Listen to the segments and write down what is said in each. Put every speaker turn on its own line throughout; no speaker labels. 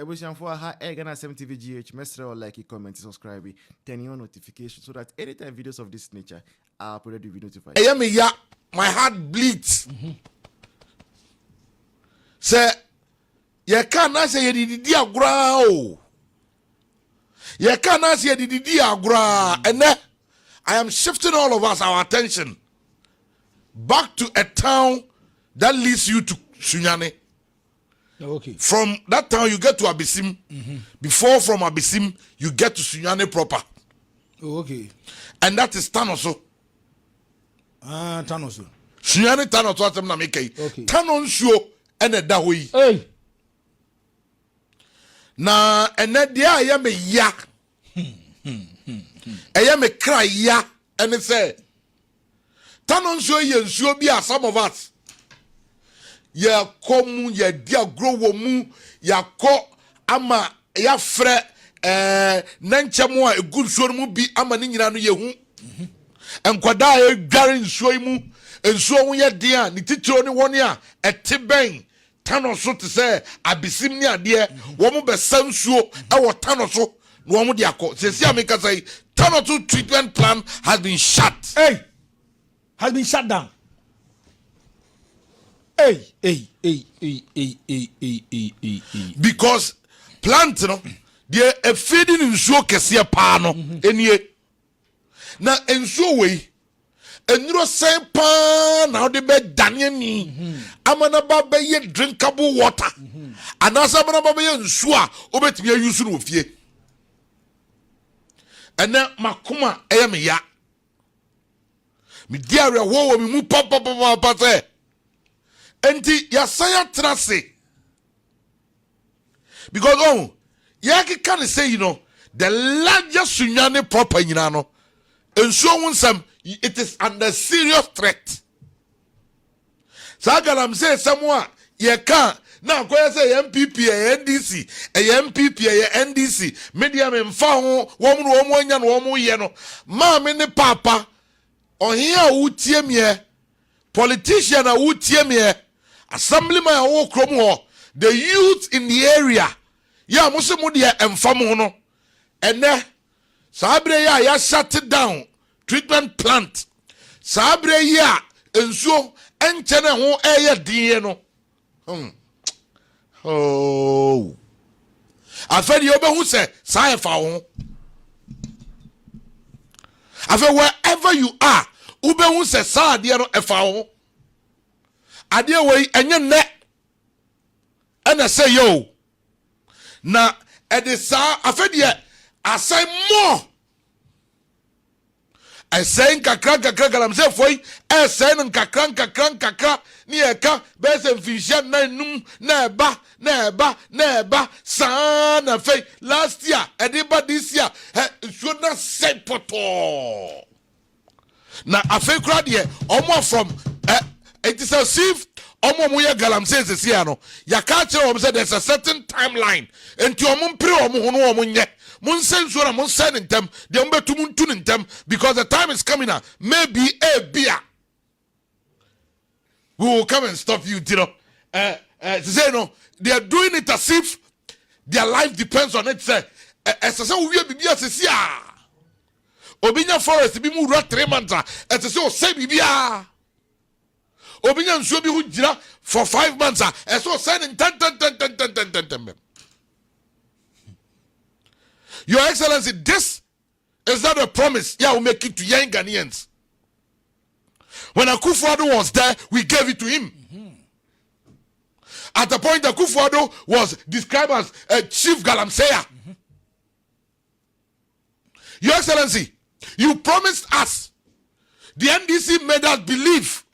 Ebusian for ha Ghana 7 TV GH. Mestre or like, comment, subscribe, turn on notification so that anytime videos of this nature are uploaded, you'll be notified.
My heart bleeds. Say, you can't say you did agro. You can't say you did agro. And then I am shifting all of us our attention back to a town that leads you to Sunyane.
Okay.
From that town you get to Abisim. Before from Abisim you get to Sunyane proper.
Okay.
And that is Tanoso.
Tanoso.
Sunyane Tanoso atem na mekei.
Okay.
Tanonsuo ene da hoi.
Hey.
Na ene dia ya me ya. Eya me cry ya ene say Tanonsuo ye nsuo bi some of us. Ya komu ya dia grow wo mu ya ko ama ya frɛ nanchemu a egu nsuo mu bi ama ni nyina no ye hu enkwada e dware nsuo mu nsuo hu ye dia ni titiro ni woni a ete ben tano so te sɛ abisim ni ade wo mu be sansuo e wo tano so no wo mu de akɔ sesi ameka say tano to treatment plan has been shut.
Hey, has been shut down. Hey.
Because plant no they a feeding in so kese pa no enie na enso we enuro sen pa na de be dane ni amana ba be ye drinkable water anasa amana ba be ye nso a obetimi ayusu no ofie ene makoma eye me ya me diare wo mi mu papa say enti yasaya trase because yaki can say the largest Sunyane proper nyina and so some it is under serious threat. Galamsey somewhere yɛka na akoya say MPP NDC MPP NDC media me mfa ho wo mu no wo anya no wo mu ye no ma me ne papa ohia wutie me politician a wutie me assemblyman a wo krom ho the youth in the area ya musemu de emfam ho no ene sabre ya shut down treatment plant sabre ya ensuo enche ne ho eye din no oh afedi obehu se sa efa ho afa wherever you are obehu se sa ade no efa ho ade we enye ne ena say yo na edisa afedi asay more asay kakra galamsey foi asay kakra ni eka bese mfisha na num na eba sa na fe last year ediba this year should not say poto na afei kra de omo from it is as if omo moye galamsey sesi ano yaka kire omo say there's a certain timeline enti omo mpre omo ho no omo nye mun senso na mun sen ntem de mbetu mun tu ntem because the time is coming now maybe a beer we will come and stop you say no they are doing it as if their life depends on it say say we bibia sesi a obinya forest bi mu ra 3 months say o say bibia obinya nsuo bi hu gira for 5 months so send 10. Your Excellency, this is not a promise. Yeah, we'll make it to young Ghanaians. When Akufo-Addo was there, we gave it to him. At the point Akufo-Addo was described as a chief galamseya. Your Excellency, you promised us, the NDC made us believe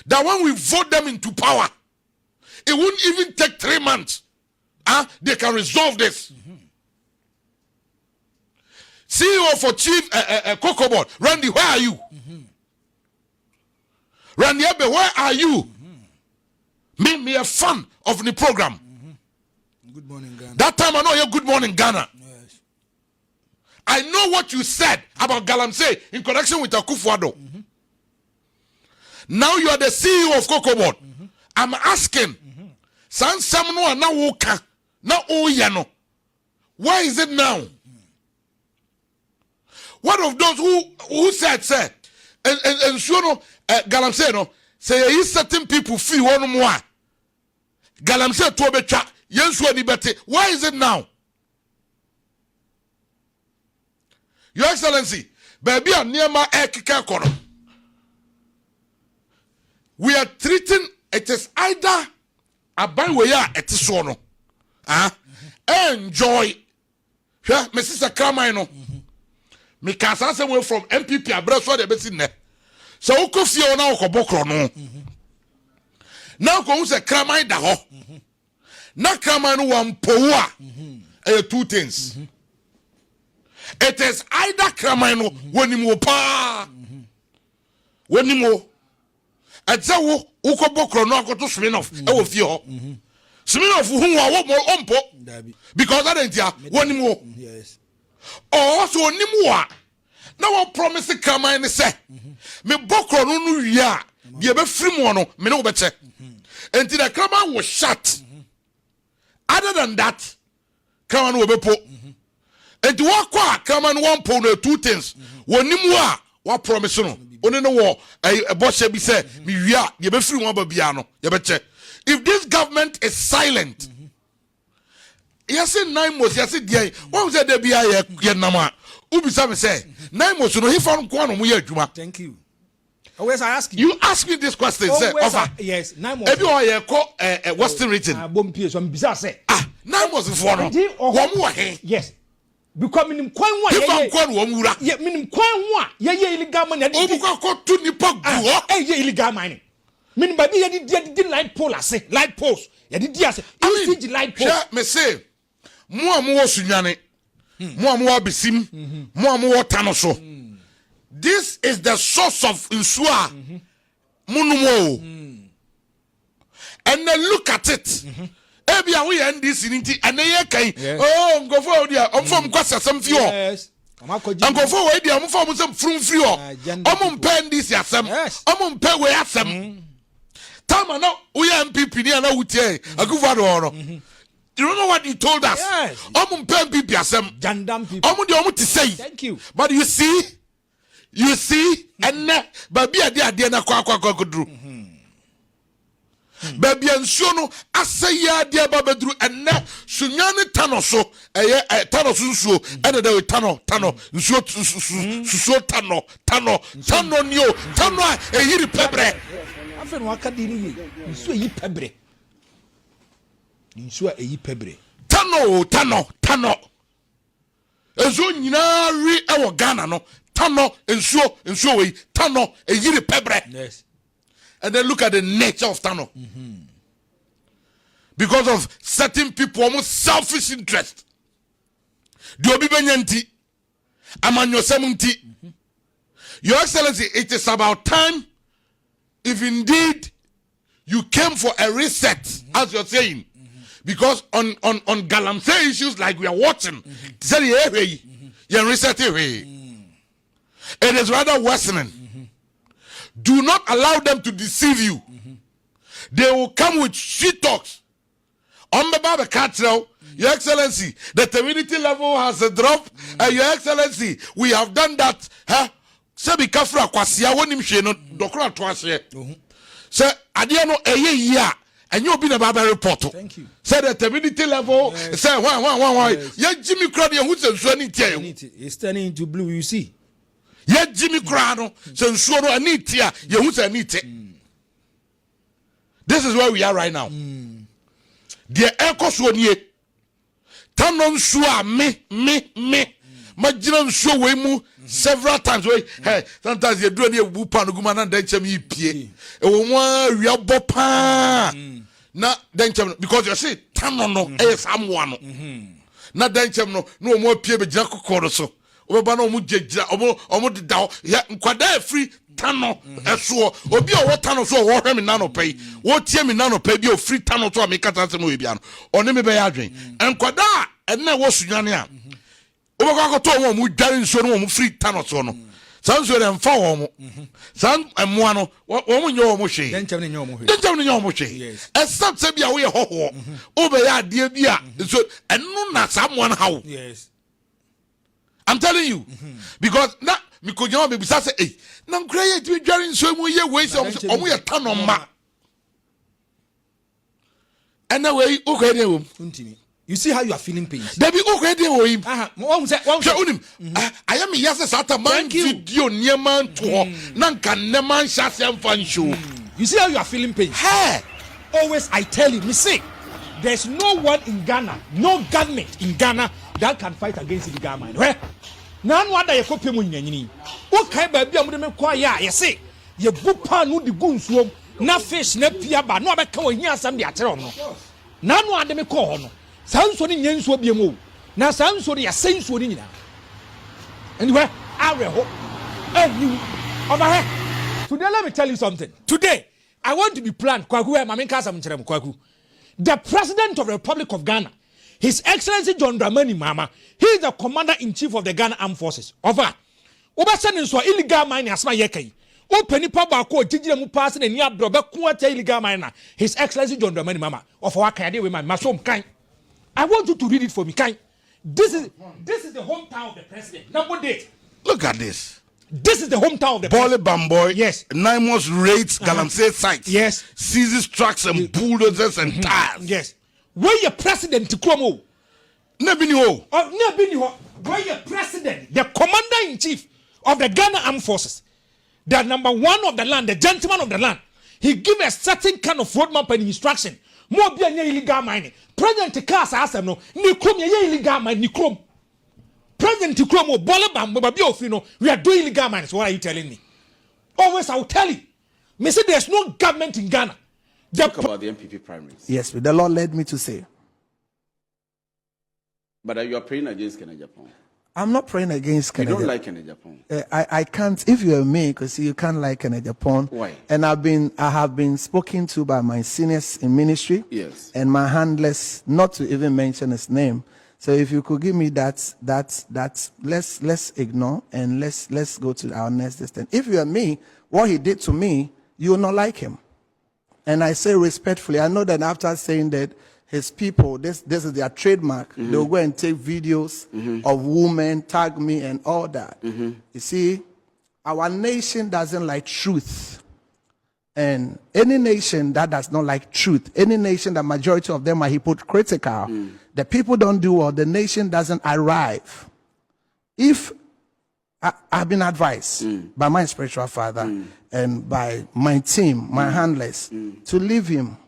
that when we vote them into power, it wouldn't even take 3 months. They can resolve this. CEO for Chief Cocoa Board, Randy, where are you? Randy Ebe, where are you? Me a fan of the program.
Good morning, Ghana.
That time I know you're Good Morning Ghana.
Yes.
I know what you said about Galamsey in connection with Akufo-Addo. Now you are the CEO of Cocoa Board. I'm asking, San Samno na woka Now oh yeah no. Why is it now? One of those who said and so no galamsey no say you certain people feel one more. Galamsey to betwa yensu ani bete. Why is it now? Your Excellency, baby a niema ekeka kono. We are treating it is either a banwaya it is so no. Enjoy. Yeah, my sister Kramino. Me kasa say we from MPP abreso de besi ne. So ukofie na okobokro no. Now ko say Kramai da ho. Na Kramai no wan powo a two things. It is either Kramai no wonimu pa. Wonimu. Atza wo ukobokro no akoto Smirnoff e wo fie ho. Smirnoff who are ompo because that ain't ya one more.
Yes.
Oh, so nimwa. Now I promise to come and say, me bokro no ya, the be free one, me no better. Until the camera was shut. Other than that, come on over po. And to walk qua, come on one po no two things. One nimwa, what promise no. Only no war, a boss be say, me ya, the be free one babiano, you better. If this government is silent, yes, 9 months, yes, dear, what was that? There be a nama. Ubisa say 9 months. No, he found one more.
Thank you. Always I ask
you. You ask me this question, sir.
Yes, 9 months.
If you are call Western region,
so I'm bizarre say.
9 months for no. One more.
Yes. Because minim kwan wa
ye
ye minim kwan wa ye illegal money.
Obuka ko tu nipa gu
ye illegal money. Minim baby ye did light pole ase, light post. Ye did ase. ECG light post.
Sure, me say mo amu sunyane. Mo amu abesim. Mo amu tano so. This is the source of insua. Munumo. And then look at it. Ebia we NDC ninti AYɛka oh ngofo dia omfom kwasa sam fi o ngofo we dia omfom sam frum fi o omumpa NDC asem omumpa we asem tama no we MPP ni na wutie akufado no. You know what he told us? Omumpa MPP asem
jandam people
omu dia omu ti say.
Thank you.
But you see and baby ade na kwa kodru. Baby nsuo no asaya dia babedru enne sunyane tano so tano nsuo ene da tano nsuo tano nio tano eyiri pebre
afa no akadi ni nsuo yi pebre nsuo eyi pebre tano ezo nyina wi ewo Ghana no tano nsuo we tano eyiri pebre. Yes.
And then look at the nature of Tano. Because of certain people, almost selfish interest. Diobi benyanti, amanyo semunti. Your Excellency, it is about time if indeed you came for a reset, as you're saying. Because on galamsey issues like we are watching, it is rather worsening. Do not allow them to deceive you. They will come with sweet talks. On the Baba Catro, Your Excellency, the community level has a drop. Your Excellency, we have done that. Sebi kafra kwasia wonim hwe no dokora to ase. Se ade no eye yia enye obi na Baba report.
Thank you.
Say the community level say why. Ya Jimmy crowd ye hu sensu ani tie.
It's turning into blue, you see.
Ye Jimmy Crano, sensuo no ani tia, ye hu se ani te. This is where we are right now. The echo so nie. Tanon so me. Magina nsuo we mu several times we sometimes you do any bu pan guma na denchem yi pie. E wo nwa wi abopa. Na denchem because you see tanon no e samwa no. Na denchem no no mo pie be gina kokoro so. Obeba na omu jegira omu dida ya nkwada free tano eso obi o tano so wo hwe me nano pay wo tie me nano pay bi o free tano to amekata se mo we bia no one me be ya adwen nkwada enne wo sunwane a obeka ko to wo mu dare nso no wo mu free tano so no Sans you and four. San and one, woman, your mushy.
Then tell me your
mushy.
Yes.
As some say, be away ho. Over ya, dear, so and no, not someone how.
Yes.
I'm telling you. Because now, because you know, be say, hey, now create to be during so many ways of we a ton on ma. And now we okay.
You see how you are feeling pain.
There be okay with him.
I
am yes at a man video near man to Nanka Neman Shasam fan show.
You see how you are feeling pain.
Hey,
always I tell you, me say, there's no one in Ghana, no government in Ghana that can fight against the government. Where? None one that you copy money. What kind of baby I'm going to you say, you book pan with the goons room, na fish, na piaba, no about calling here some the aterono. None one them call. Sounds so in Yens will be a move. Now sounds so the saints would in. Anyway, I will hope. And you over here. Today, let me tell you something. Today, I want to be planned. The President of the Republic of Ghana, His Excellency John Dramani Mahama, he is the Commander-in-Chief of the Ghana Armed Forces. Over. Obasan so illegal mining as my yekai. Open papa ko jiji mu pass na nia brobe ko ata illegal miner. His Excellency John Dramani Mahama of our Kayade with my masom kind. I want you to read it for me, kind. This is the hometown of the president. Number date.
look at this.
This is the hometown of the
Bole Bamboy.
Yes.
Naimos raids galamsey sites.
Yes.
Seizes trucks and bulldozers and tires.
Yes. Where your president to Kromo?
Nebini
Where your president, the commander-in-chief of the Ghana Armed Forces, the number one of the land, the gentleman of the land, he give a certain kind of roadmap and instruction. More be illegal mining. President Kasa asked no, ni krom ye illegal mining, ni krom. President Kromo, Bole Bamboy, we are doing illegal mining. So what are you telling me? Always I will tell you. Me say there's no government in Ghana.
Talk about the MPP primaries.
Yes, the Lord led me to say.
But you are praying against Kenya Japan.
I'm not praying against Kenya.
You don't like Kenya Japan.
I can't. If you're me, because you can't like Kenya Japan.
Why?
And I have been spoken to by my seniors in ministry.
Yes.
And my handlers, not to even mention his name. So if you could give me that let's ignore and let's go to our next distance. If you're me, what he did to me, you will not like him. And I say respectfully, I know that after saying that his people, this is their trademark, they'll go and take videos of women, tag me and all that. You see, our nation doesn't like truth. And any nation that does not like truth, any nation that majority of them are hypocritical, the people don't do well, the nation doesn't arrive. If I've been advised by my spiritual father and by my team, my handlers, to leave him.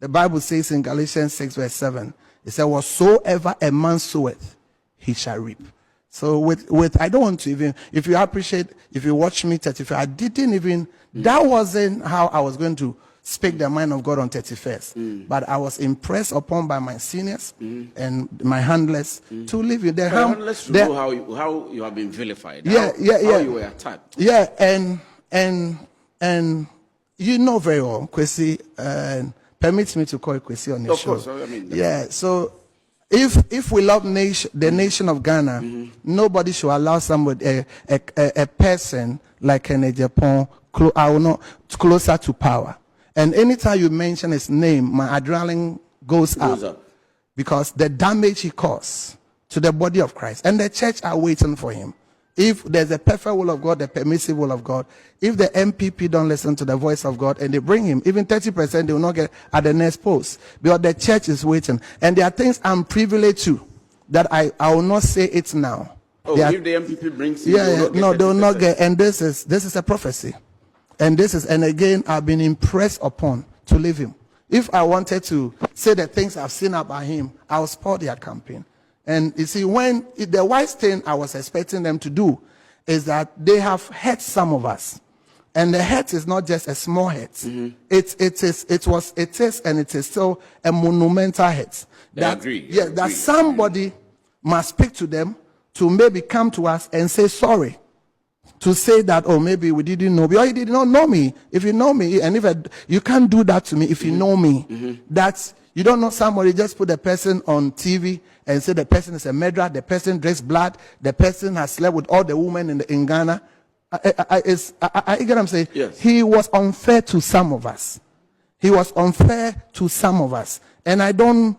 The Bible says in Galatians 6 verse 7, it says, whatsoever a man soweth, he shall reap. So with I don't want to even, if you appreciate, if you watch me 35, I didn't even, that wasn't how I was going to speak the mind of God on 31st. But I was impressed upon by my seniors and my handlers to leave you.
Let's know how you have been vilified.
How
you were attacked.
Yeah, and you know very well, Kwesi, permit me to call you Kwesi on your show.
Of course, I mean.
Yeah, so if we love the nation of Ghana, nobody should allow somebody, a person like Kenya Japan, closer to power. And anytime you mention his name, my adrenaline goes up. Because the damage he caused to the body of Christ. And the church are waiting for him. If there's a perfect will of God, the permissive will of God, if the MPP don't listen to the voice of God and they bring him, even 30% they will not get at the next post. Because the church is waiting. And there are things I'm privileged to that I will not say it now.
Oh, if the MPP brings him,
they will not get, and this is a prophecy. And again, I've been impressed upon to leave him. If I wanted to say the things I've seen about him, I will spoil their campaign. And you see, the wise thing I was expecting them to do is that they have hurt some of us. And the hurt is not just a small hurt. It is, and it is still a monumental hurt.
I agree.
Yeah, that somebody must speak to them to maybe come to us and say sorry. To say that, oh, maybe we didn't know me, or you did not know me. If you know me, and you can't do that to me if you know me. That's, you don't know somebody, just put the person on TV and say the person is a murderer, the person drinks blood, the person has slept with all the women in Ghana. I get what I'm saying?
Yes.
He was unfair to some of us. He was unfair to some of us. And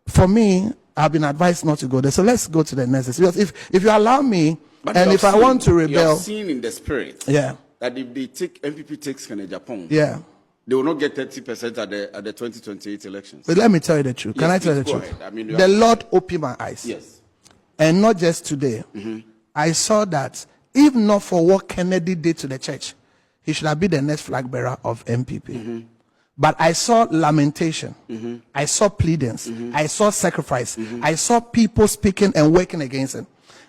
for me, I've been advised not to go there. So let's go to the next. Because if you allow me,
But
and
you
if
have
I want to
you
rebel.
have seen in the spirit
Yeah.
that if they take MPP takes Japan,
Yeah.
they will not get 30% at the 2028 elections.
But let me tell you the truth. Can
Yes,
I tell you the
please go
truth?
ahead. I mean, you
The
have-
Lord opened my eyes.
Yes.
And not just today. I saw that if not for what Kennedy did to the church, he should have been the next flag bearer of MPP. But I saw lamentation. I saw pleadings. I saw sacrifice. I saw people speaking and working against him.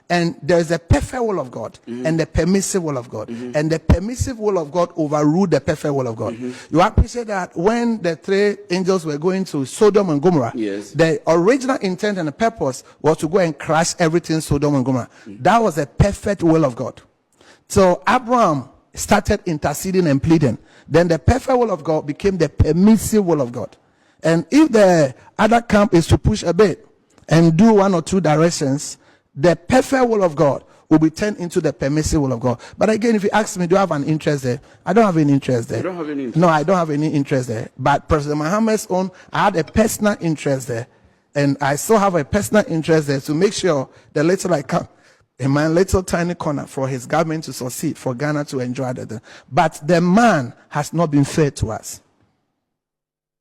And there's a perfect will of God and the permissive will of God. And the permissive will of God overruled the perfect will of God. You appreciate that when the three angels were going to Sodom and Gomorrah,
Yes.
the original intent and the purpose was to go and crash everything Sodom and Gomorrah. That was a perfect will of God. So Abraham started interceding and pleading. Then the perfect will of God became the permissive will of God. And if the other camp is to push a bit and do one or two directions, the perfect will of God will be turned into the permissive will of God. But again, if you ask me, do I have an interest there? I don't have any interest there.
You don't have any interest?
No, I don't have any interest there. But President Mahama's own, I had a personal interest there. And I still have a personal interest there to make sure the little I can in my little tiny corner for his government to succeed, for Ghana to enjoy that. But the man has not been fair to us.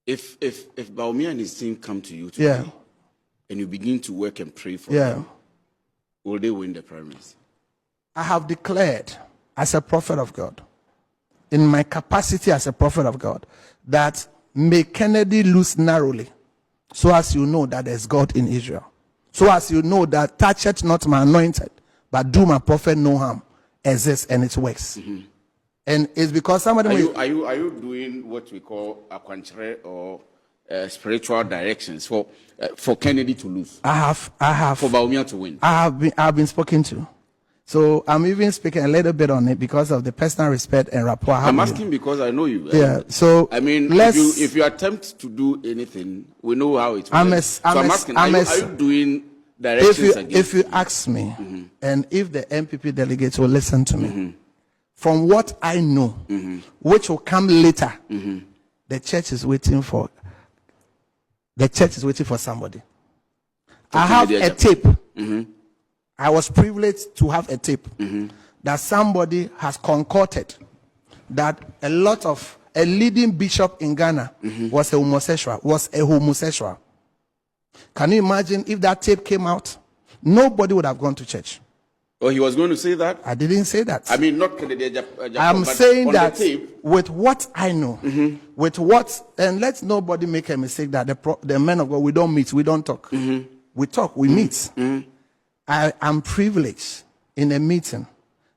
If Baumia and his team come to you today, and you begin to work and pray for them, will they win the primaries?
I have declared as a prophet of God, in my capacity as a prophet of God, that may Kennedy lose narrowly, so as you know that there's God in Israel. So as you know that toucheth not my anointed, but do my prophet no harm, exists and it works. And it's because somebody
Are you doing what we call a quantre or spiritual directions for Kennedy to lose?
I have
For Baumia to win?
I've been spoken to. So I'm even speaking a little bit on it because of the personal respect and rapport I have.
I'm
with you.
asking because I know you.
Yeah. So
I mean, if you attempt to do anything, we know how it works. I'm asking, are you doing directions against?
If you ask me, and if the MPP delegates will listen to me, from what I know, which will come later, the church is waiting for. The church is waiting for somebody. I have a tape. I was privileged to have a tape that somebody has concocted that a leading bishop in Ghana was a homosexual. Can you imagine if that tape came out? Nobody would have gone to church.
Oh, he was going to say that?
I didn't say that.
I mean, not Kennedy Japan,
I'm
but
saying
on
that
the tape,
with what I know, with what, and let nobody make a mistake that the men of God, we don't meet, we don't talk. We talk, we meet. I am privileged in a meeting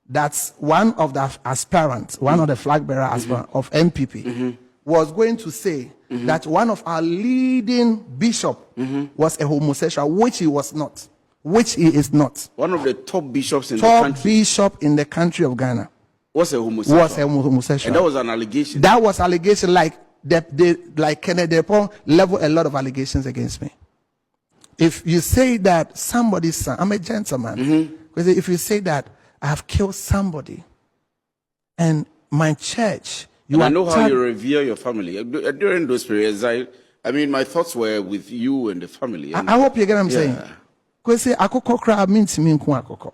that one of the aspirants, one of the flag bearer aspirants of MPP, was going to say that one of our leading bishop was a homosexual, which he was not. Which he is not.
one of the top bishops in the country
Top bishop in the country of Ghana
was a homosexual.
homosexual.
And that was an allegation.
That was allegation like Kennedy Paul leveled a lot of allegations against me. If you say that somebody's son, I'm a gentleman. Because if you say that I have killed somebody and my church,
I know how you revere your family. During those periods, I mean, my thoughts were with you and the family. And
I hope you get what I'm saying. Because say akoko kra means me nko akoko.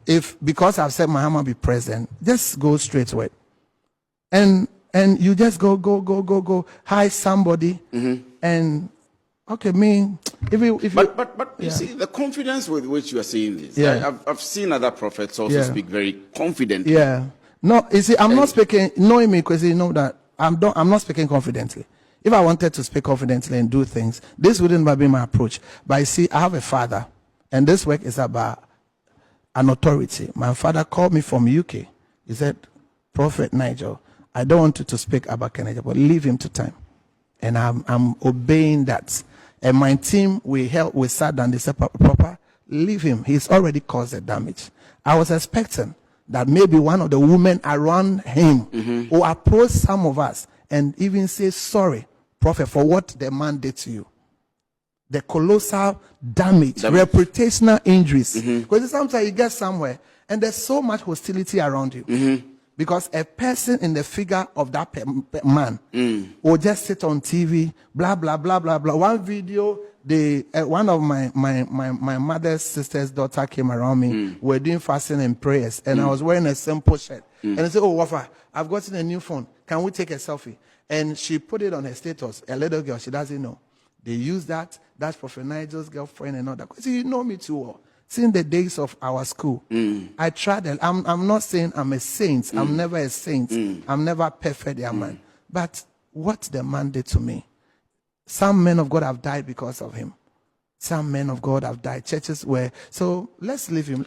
If because I've said Mahama be president, just go straight to it. And you just go hi somebody and okay me if you
but you see the confidence with which you are saying this. I've seen other prophets also speak very confidently.
No, you see, I'm not speaking knowing me because you know that I'm not speaking confidently. If I wanted to speak confidently and do things, this wouldn't have been my approach. But you see, I have a father, and this work is about an authority. My father called me from UK. He said, Prophet Nigel, I don't want you to speak about Kennedy, but leave him to time. And I'm obeying that. And my team, we sat down, they said, Papa, leave him. He's already caused the damage. I was expecting that maybe one of the women around him will approach some of us and even say sorry, Prophet, for what the man did to you. the colossal damage, reputational injuries. Because sometimes you get somewhere and there's so much hostility around you. Because a person in the figure of that man will just sit on TV, blah, blah, blah, blah, blah. One video, one of my mother's sister's daughter came around me. We're doing fasting and prayers. And I was wearing a simple shirt. And I said, oh, Wafa, I've gotten a new phone. Can we take a selfie? And she put it on her status. A little girl, she doesn't know. They use that. That's Prophet Nigel's girlfriend and all that. Because you know me too well. Since the days of our school, I tried. I'm not saying I'm a saint. I'm never a saint. I'm never perfect, man. But what the man did to me, some men of God have died because of him. Some men of God have died. Churches were. So let's leave him.